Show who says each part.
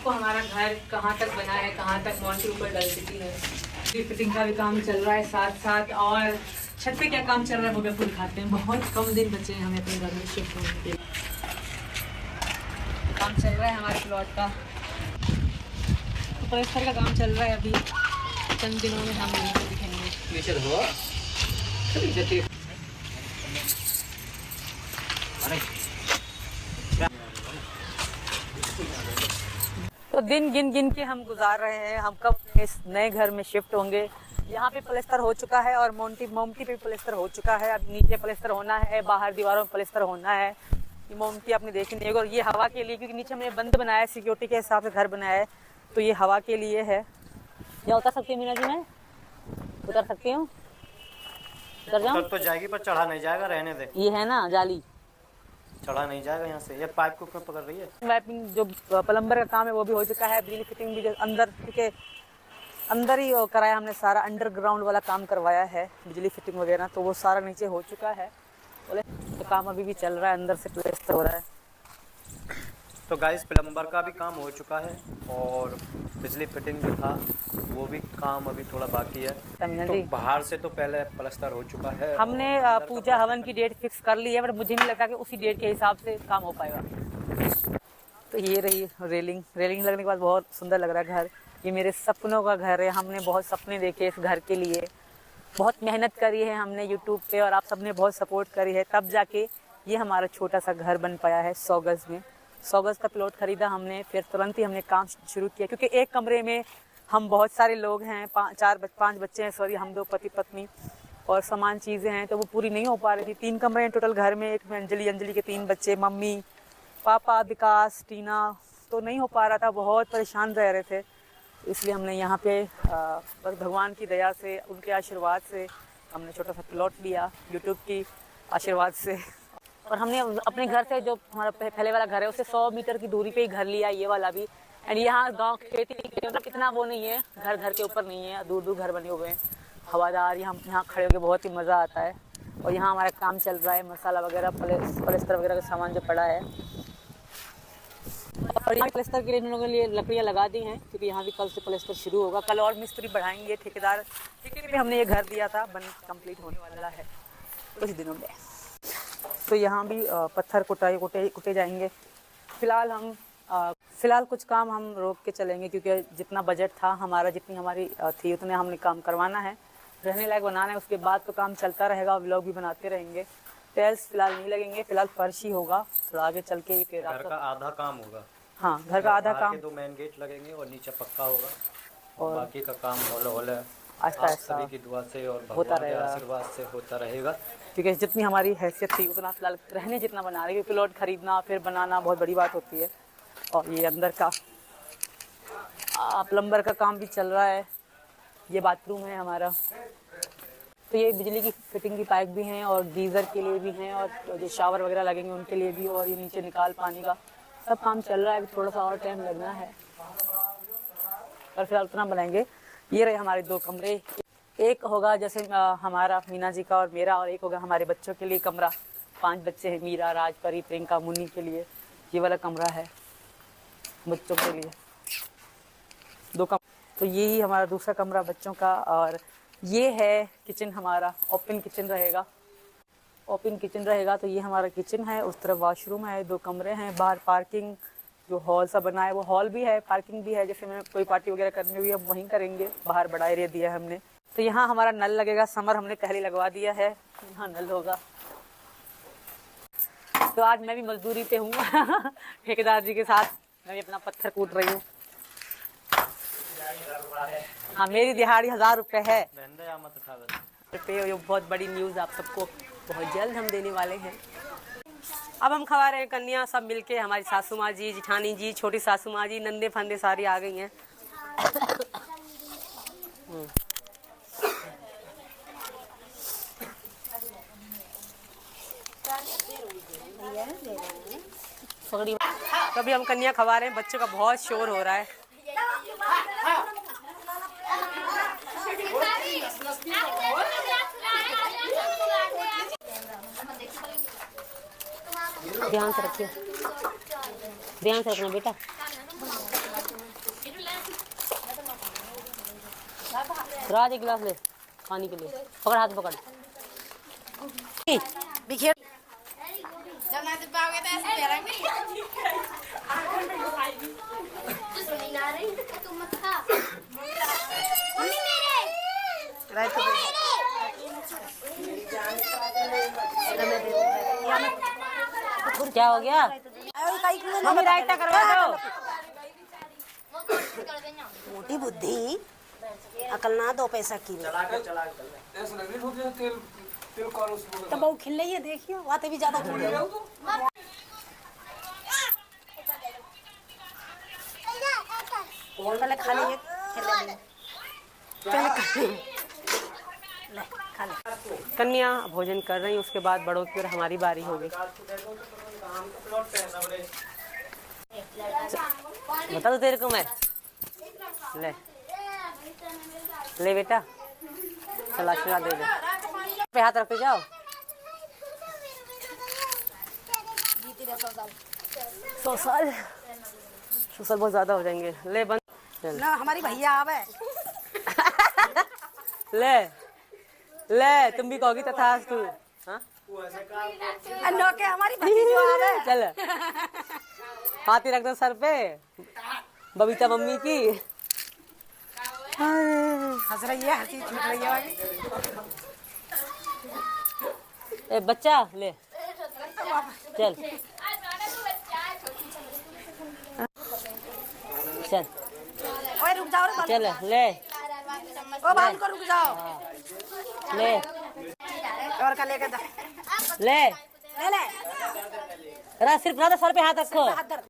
Speaker 1: आपको हमारा घर कहाँ तक बना है, कहाँ तक मोंटी ऊपर डल चुकी है। फिटिंग का भी काम चल रहा है साथ साथ, और छत पे क्या काम चल रहा है वो भी आपको दिखाते हैं। बहुत कम दिन बचे हैं हमें अपने घर में शिफ्ट होने के लिए। काम चल रहा है हमारे प्लॉट का, तो प्लस्तर का काम चल रहा है अभी। चंद दिनों में हम यहीं दिखेंगे। तो दिन गिन गिन के हम गुजार रहे हैं, हम कब इस नए घर में शिफ्ट होंगे। यहाँ पे प्लस्तर हो चुका है और मोमटी पे प्लस्तर हो चुका है। अब नीचे प्लस्तर होना है, बाहर दीवारों में प्लस्तर होना है। ये मोमटी आपने देखी नहीं होगी, और ये हवा के लिए, क्योंकि नीचे हमने बंद बनाया है, सिक्योरिटी के हिसाब से घर बनाया है, तो ये हवा के लिए है। यहाँ उतर सकती हूँ मीना जी, मैं उतर सकती हूँ? उतर जाऊँ?
Speaker 2: तो जाएगी पर चढ़ा नहीं जाएगा, रहने दे।
Speaker 1: ये है ना जाली,
Speaker 2: चढ़ा नहीं जाएगा यहाँ से। ये पाइप को क्यों पकड़ रही है?
Speaker 1: वाइपिंग जो प्लम्बर का काम है वो भी हो चुका है। बिजली फिटिंग भी अंदर के अंदर ही कराया हमने, सारा अंडरग्राउंड वाला काम करवाया है, बिजली फिटिंग वगैरह, तो वो सारा नीचे हो चुका है। तो काम अभी भी चल रहा है, अंदर से प्लास्टर हो रहा है।
Speaker 2: तो गाइस प्लम्बर का भी काम हो चुका है और बिजली फिटिंग जो था वो भी काम अभी थोड़ा बाकी है। तो बाहर से तो पहले प्लास्टर हो चुका है।
Speaker 1: हमने पूजा हवन की डेट फिक्स कर ली है, बट मुझे नहीं लगता कि उसी डेट के हिसाब से काम हो पाएगा। तो ये रही रेलिंग लगने के बाद बहुत सुंदर लग रहा है घर। ये मेरे सपनों का घर है, हमने बहुत सपने देखे इस घर के लिए, बहुत मेहनत करी है हमने यूट्यूब पे, और आप सबने बहुत सपोर्ट करी है, तब जाके ये हमारा छोटा सा घर बन पाया है। 100 गज में 100 गज का प्लॉट खरीदा हमने, फिर तुरंत ही हमने काम शुरू किया, क्योंकि एक कमरे में हम बहुत सारे लोग हैं, 5 बच्चे हैं, सॉरी, हम 2 पति पत्नी, और सामान चीज़ें हैं, तो वो पूरी नहीं हो पा रही थी। 3 कमरे हैं टोटल घर में, एक में अंजलि के 3 बच्चे, मम्मी पापा विकास टीना, तो नहीं हो पा रहा था, बहुत परेशान रह रहे थे। इसलिए हमने यहाँ पे बस भगवान की दया से, उनके आशीर्वाद से हमने छोटा सा प्लॉट लिया, यूट्यूब की आशीर्वाद से। और हमने अपने घर से, जो हमारा पहले वाला घर है, उससे 100 मीटर की दूरी पे ही घर लिया, ये वाला भी। एंड यहाँ गांव खेती कितना वो नहीं है, घर के ऊपर नहीं है, दूर दूर घर बने हुए हैं, हवादार। यहाँ खड़े होकर बहुत ही मज़ा आता है। और यहाँ हमारा काम चल रहा है, मसाला वगैरह, प्लास्टर वगैरह का सामान जो पड़ा है। और यहाँ प्लास्टर के लिए इन लोगों के लिए लकड़ियाँ लगा दी हैं, क्योंकि यहाँ भी कल से प्लास्टर शुरू होगा। कल और मिस्त्री बढ़ाएंगे, ठेके पे हमने ये घर दिया था, बन कंप्लीट होने वाला है कुछ दिनों में। तो यहाँ भी पत्थर कुटे जाएंगे। फिलहाल कुछ काम हम रोक के चलेंगे, क्योंकि जितना बजट था हमारा, जितनी हमारी थी, उतने हमने काम करवाना है, रहने लायक बनाना है। उसके बाद तो काम चलता रहेगा, व्लॉग भी बनाते रहेंगे। टाइल्स फिलहाल नहीं लगेंगे, फिलहाल फर्श ही होगा, थोड़ा आगे चल के फिर
Speaker 2: घर का आधा काम होगा।
Speaker 1: हाँ, घर का आधा काम,
Speaker 2: 2 मेन गेट लगेंगे और नीचे पक्का होगा, और बाकी का काम हौले
Speaker 1: आस्ता आस्ता
Speaker 2: सभी की दुआ से और भगवान के आशीर्वाद से होता रहेगा।
Speaker 1: क्योंकि जितनी हमारी हैसियत थी उतना फिलहाल रहने जितना बना रहे, क्योंकि प्लॉट खरीदना फिर बनाना बहुत बड़ी बात होती है। और ये अंदर का प्लम्बर का काम भी चल रहा है। ये बाथरूम है हमारा, तो ये बिजली की फिटिंग की पाइप भी हैं, और गीज़र के लिए भी हैं, और जो शावर वगैरह लगेंगे उनके लिए भी, और ये नीचे निकाल पानी का सब काम चल रहा है। थोड़ा सा और टाइम लगना है, और फिलहाल उतना बनाएंगे। ये रहे हमारे 2 कमरे, एक होगा जैसे हमारा मीना जी का और मेरा, और एक होगा हमारे बच्चों के लिए कमरा। 5 बच्चे हैं, मीरा, राज, परी, प्रियंका, मुन्नी के लिए ये वाला कमरा है बच्चों के लिए। 2 कमरा, तो यही हमारा दूसरा कमरा बच्चों का। और ये है किचन हमारा, ओपन किचन रहेगा। तो ये हमारा किचन है, उस तरफ वॉशरूम है, 2 कमरे हैं, बाहर पार्किंग जो हॉल सा बना है वो हॉल भी है, पार्किंग भी है। जैसे में कोई पार्टी वगैरह करनी हुई हम वहीं करेंगे, बाहर बड़ा एरिया दिया है हमने। तो यहाँ हमारा नल लगेगा, समर हमने पहले लगवा दिया है, यहाँ नल होगा। तो आज मैं भी मजदूरी पे हूँ ठेकेदार जी के साथ, मैं भी अपना पत्थर कूट रही हूँ। हाँ, मेरी दिहाड़ी 1000 रुपये है। ये बहुत बड़ी न्यूज़ आप सबको बहुत जल्द हम देने वाले हैं। अब हम खवा रहे हैं कन्या सब मिलके, हमारी सासू माँ जी, जिठानी जी, छोटी सासू माँ जी, नंदे फंदे सारी आ गई हैं। कभी हम कन्या खवा रहे हैं, बच्चों का बहुत शोर हो रहा है। ध्यान से रखिए, ध्यान से रखना बेटा। राज एक गिलास ले पानी के लिए, पकड़ हाथ पकड़।
Speaker 3: बिखेर
Speaker 1: क्या हो गया? मम्मी रायता करवा दो।
Speaker 3: मोटी बुद्धि अकल ना दो पैसा की तो बहु खिल रही है, देखियो वाते भी ज्यादा खिल रही है। पहले खा लीजिए, पहले खा ले।
Speaker 1: कन्या भोजन कर रही, उसके बाद बड़ों की और हमारी बारी होगी। बता दो तेरे को मैं। ले ले बेटा, चल आशीर्वाद दे दे। पे हाथ रखते जाओ। सौ साल बहुत ज्यादा हो जाएंगे। ले बंद चल।
Speaker 3: ना हमारी भैया आवे।
Speaker 1: ले ले तुम भी कहोगी तथास्तु। हाँ
Speaker 3: के हमारी भतीजी आवे।
Speaker 1: चल हाथ ही रख दो सर पे, बबीता मम्मी की।
Speaker 3: हंस रही है, हंसी छूट रही है।
Speaker 1: ए बच्चा ले चल चल
Speaker 3: ओए रुक जाओ रे,
Speaker 1: चल ले
Speaker 3: ओ बांध को रुक जाओ।
Speaker 1: ले
Speaker 3: और का लेके
Speaker 1: ले
Speaker 3: ले ले
Speaker 1: सिर्फ ना सर पे हाथ रखो।
Speaker 3: हाथ धर।